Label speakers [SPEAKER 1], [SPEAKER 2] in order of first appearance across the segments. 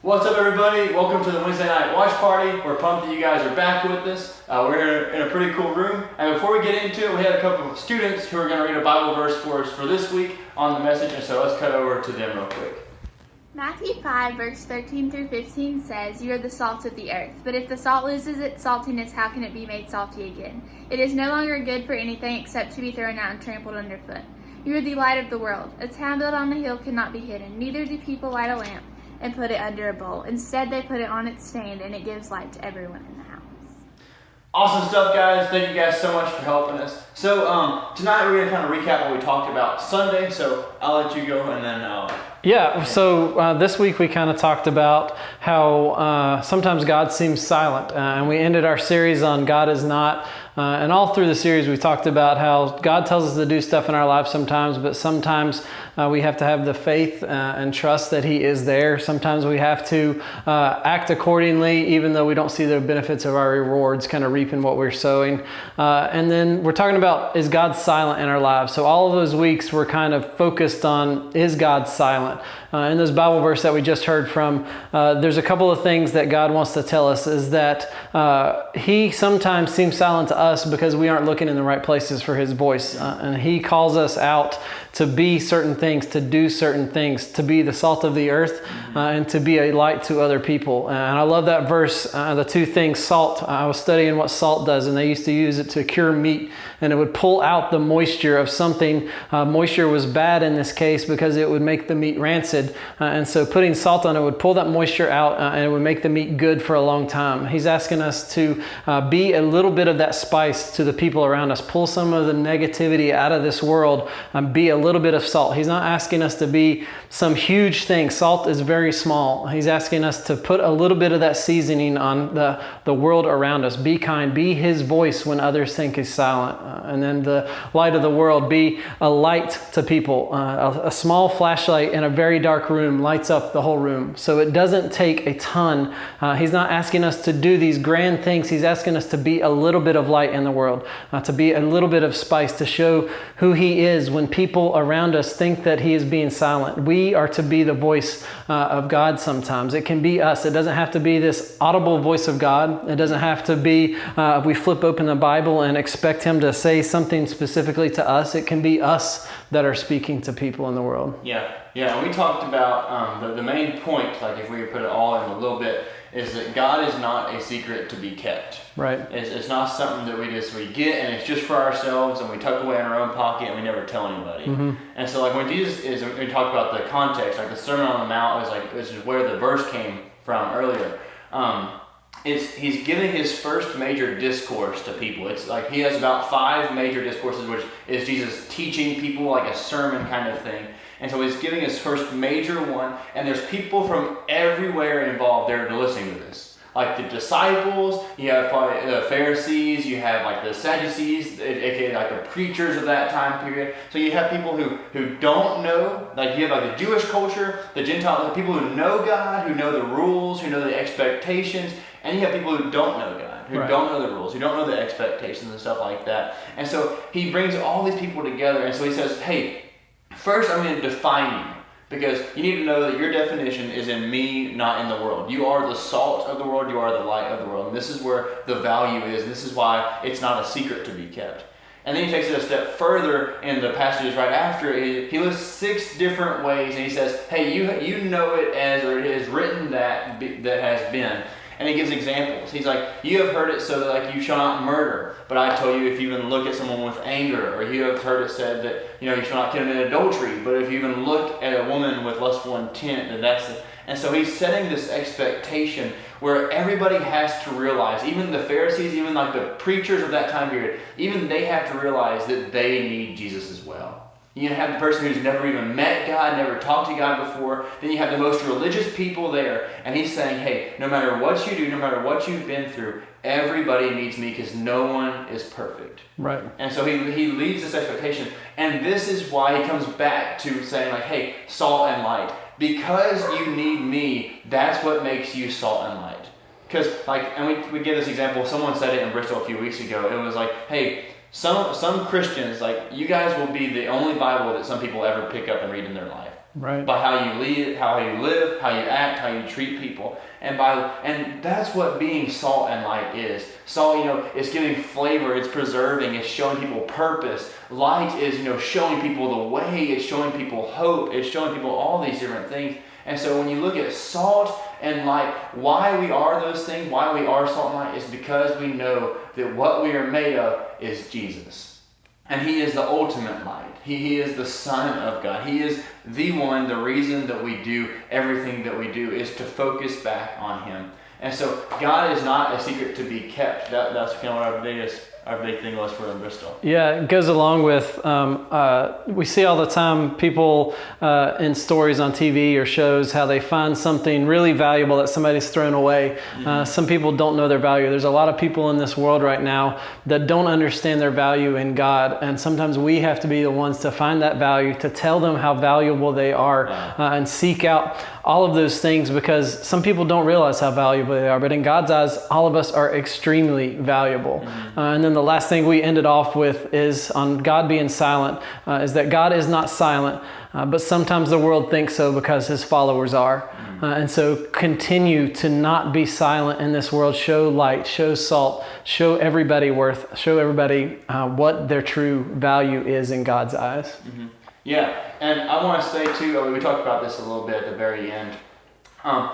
[SPEAKER 1] What's up, everybody? Welcome to the Wednesday night watch party. We're pumped that you guys are back with us. We're in a pretty cool room. And before we get into it, we had a couple of students who are going to read a Bible verse for us for this week on the message. And so let's cut over to them real quick.
[SPEAKER 2] Matthew 5, verse 13 through 15 says, "You are the salt of the earth. But if the salt loses its saltiness, how can it be made salty again? It is no longer good for anything except to be thrown out and trampled underfoot. You are the light of the world. A town built on a hill cannot be hidden. Neither do people light a lamp and put it under a bowl. Instead, they put it on its stand, and it gives light to everyone in the house."
[SPEAKER 1] Awesome stuff, guys. Thank you guys so much for helping us. So tonight we're going to kind of recap what we talked about Sunday. So I'll let you go and then...
[SPEAKER 3] So this week we kind of talked about how sometimes God seems silent, and we ended our series on God is not. And all through the series we talked about how God tells us to do stuff in our lives sometimes, but sometimes we have to have the faith and trust that He is there. Sometimes we have to act accordingly, even though we don't see the benefits of our rewards, kind of reaping what we're sowing. And then we're talking about, is God silent in our lives? So all of those weeks we're kind of focused on, is God silent? In this Bible verse that we just heard from, there's a couple of things that God wants to tell us, is that He sometimes seems silent to us because we aren't looking in the right places for His voice. And He calls us out to be certain things, to do certain things, to be the salt of the earth, and to be a light to other people. And I love that verse, the two things, salt. I was studying what salt does, and they used to use it to cure meat, and it would pull out the moisture of something. Moisture was bad in this case because it would make the meat rancid. And so putting salt on it would pull that moisture out, and it would make the meat good for a long time. He's asking us to be a little bit of that spice to the people around us, pull some of the negativity out of this world, and be a little bit of salt. He's not asking us to be some huge thing. Salt is very small. He's asking us to put a little bit of that seasoning on the world around us. Be kind. Be His voice when others think He's silent. And then the light of the world. Be a light to people. A small flashlight in a very dark room lights up the whole room. So it doesn't take a ton. He's not asking us to do these grand things. He's asking us to be a little bit of light in the world, to be a little bit of spice, to show who He is when people around us think that He is being silent. We are to be the voice of God sometimes. It can be us. It doesn't have to be this audible voice of God. It doesn't have to be we flip open the Bible and expect Him to say something specifically to us. It can be us that are speaking to people in the world.
[SPEAKER 1] Yeah. We talked about the main point, like if we could put it all in a little bit, is that God is not a secret to be kept.
[SPEAKER 3] Right.
[SPEAKER 1] It's not something that we get and it's just for ourselves and we tuck away in our own pocket and we never tell anybody.
[SPEAKER 3] Mm-hmm.
[SPEAKER 1] And so like when we talked about the context, like the Sermon on the Mount this is where the verse came from earlier. He's giving His first major discourse to people. It's like He has about 5 major discourses, which is Jesus teaching people like a sermon kind of thing. And so He's giving His first major one, and there's people from everywhere involved there to listen to this. Like the disciples, you have probably the Pharisees, you have like the Sadducees, aka like the preachers of that time period. So you have people who don't know, like you have like the Jewish culture, the Gentile, the people who know God, who know the rules, who know the expectations, and you have people who don't know God, who don't know the rules, who don't know the expectations and stuff like that. And so He brings all these people together, and so He says, hey, first I'm going to define you. Because you need to know that your definition is in me, not in the world. You are the salt of the world. You are the light of the world. And this is where the value is. And this is why it's not a secret to be kept. And then He takes it a step further in the passages right after. He lists 6 different ways. And He says, hey, you know it as, or it is written that has been. And He gives examples. He's like, you have heard it so that like you shall not murder. But I tell you, if you even look at someone with anger, or you have heard it said that you shall not commit adultery. But if you even look at a woman with lustful intent, then that's it. And so He's setting this expectation where everybody has to realize, even the Pharisees, even like the preachers of that time period, even they have to realize that they need Jesus as well. You have the person who's never even met God, never talked to God before. Then you have the most religious people there. And He's saying, hey, no matter what you do, no matter what you've been through, everybody needs me because no one is perfect.
[SPEAKER 3] Right.
[SPEAKER 1] And so he leads this expectation. And this is why He comes back to saying like, hey, salt and light. Because you need me, that's what makes you salt and light. Because and we give this example. Someone said it in Bristol a few weeks ago. It was like, hey, some Christians, like, you guys will be the only Bible that some people ever pick up and read in their life.
[SPEAKER 3] Right.
[SPEAKER 1] By how you live, how you act, how you treat people. And that's what being salt and light is. Salt, it's giving flavor, it's preserving, it's showing people purpose. Light is, showing people the way, it's showing people hope, it's showing people all these different things. And so when you look at salt and light, why we are those things, why we are salt and light, is because we know that what we are made of is Jesus. And He is the ultimate light. He is the Son of God. He is the one, the reason that we do everything that we do is to focus back on Him. And so God is not a secret to be kept. That's kind of what our big thing was for in Bristol.
[SPEAKER 3] Yeah, it goes along with, we see all the time people in stories on TV or shows how they find something really valuable that somebody's thrown away. Some people don't know their value. There's a lot of people in this world right now that don't understand their value in God. And sometimes we have to be the ones to find that value, to tell them how valuable they are, and seek out all of those things, because some people don't realize how valuable they are. But in God's eyes, all of us are extremely valuable. And then the last thing we ended off with is on God being silent, is that God is not silent, but sometimes the world thinks so because His followers are. And so continue to not be silent in this world. Show light, show salt, show everybody what their true value is in God's eyes.
[SPEAKER 1] Yeah, and I want to say too, we talked about this a little bit at the very end. You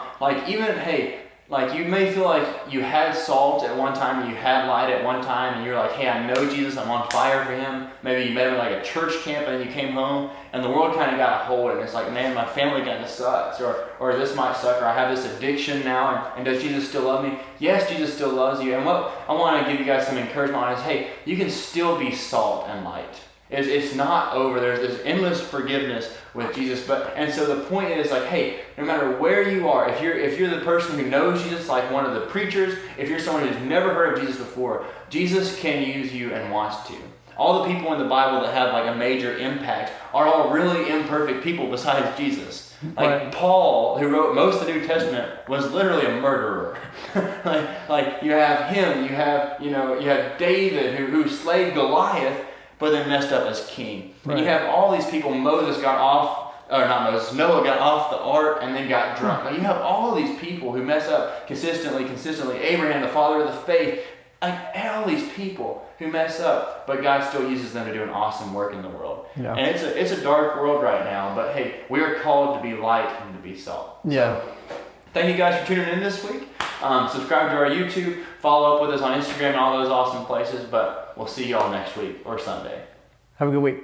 [SPEAKER 1] may feel like you had salt at one time, you had light at one time, and you're like, hey, I know Jesus, I'm on fire for Him. Maybe you met Him at like a church camp and you came home and the world kind of got a hold, and it's like, man, my family kind of sucks, or this might suck, or I have this addiction now, and does Jesus still love me? Yes, Jesus still loves you. And what I want to give you guys some encouragement on is, hey, you can still be salt and light. It's not over. There's endless forgiveness with Jesus. And so the point is like, hey, no matter where you are, if you're the person who knows Jesus, like one of the preachers, if you're someone who's never heard of Jesus before, Jesus can use you and wants to. All the people in the Bible that have like a major impact are all really imperfect people besides Jesus. Like Paul, who wrote most of the New Testament, was literally a murderer. like you have him, you have David who slayed Goliath, but then messed up as king. Right. And you have all these people. Noah got off the ark and then got drunk. Like you have all these people who mess up consistently. Abraham, the father of the faith. Like all these people who mess up, but God still uses them to do an awesome work in the world. Yeah. And it's a dark world right now, but hey, we are called to be light and to be salt.
[SPEAKER 3] Yeah.
[SPEAKER 1] So, thank you guys for tuning in this week. Subscribe to our YouTube. Follow up with us on Instagram and all those awesome places. But we'll see you all next week or Sunday.
[SPEAKER 3] Have a good week.